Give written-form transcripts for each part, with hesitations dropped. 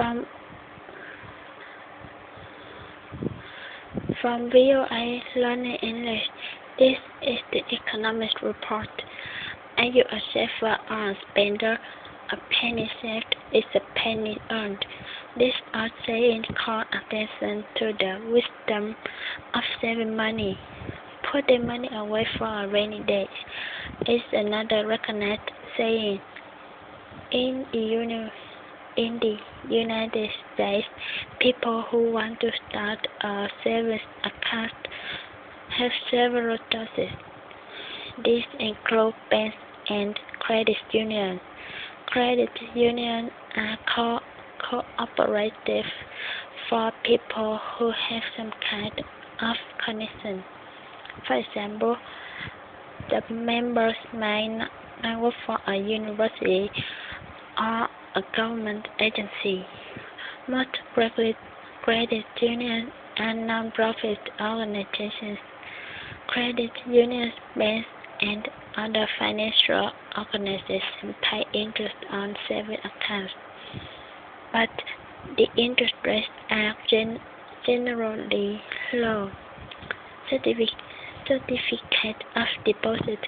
From VOA Learning English, this is the Economist Report. Are you a saver or a spender? A penny saved is a penny earned. This old saying calls attention to the wisdom of saving money. Put the money away for a rainy day is another recognized saying. In the United States, people who want to start a savings account have several choices. These include banks and credit unions. Credit unions are cooperative for people who have some kind of connection. For example, the members might not work for a university or a government agency. Most credit unions are non-profit organizations. Credit unions, banks, and other financial organizations pay interest on savings accounts, but the interest rates are generally low. Certificate of deposit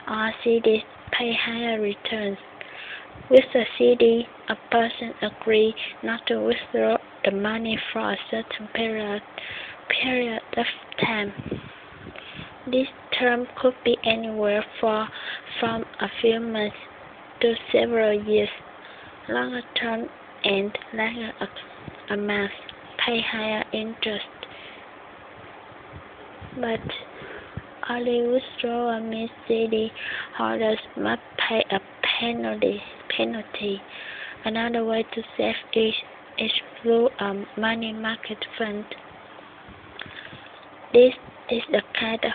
or CDs pay higher returns. With a CD, a person agrees not to withdraw the money for a certain period of time. This term could be anywhere from a few months to several years. Longer term and larger amounts pay higher interest, but early withdrawal means CD holders must pay a penalty. Another way to save is through a money market fund. This is a kind of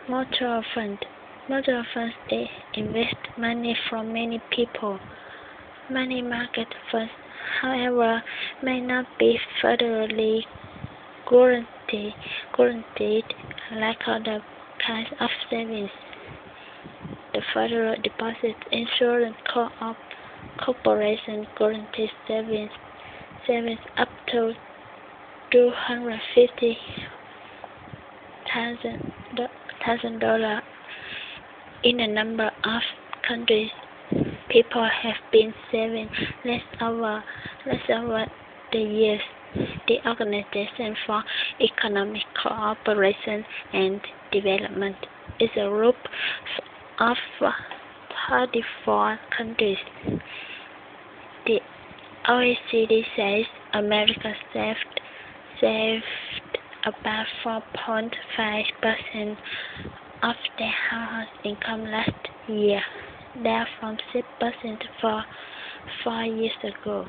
mutual fund. Mutual funds invest money from many people. Money market funds, however, may not be federally guaranteed like other kinds of savings. The Federal Deposit Insurance Corporation guarantees savings up to $250,000 in a number of countries. People have been saving less over the years. The Organization for Economic Cooperation and Development is a group of 34 countries. The OECD says America saved about 4.5% of their household income last year, down from 6% 4 years ago.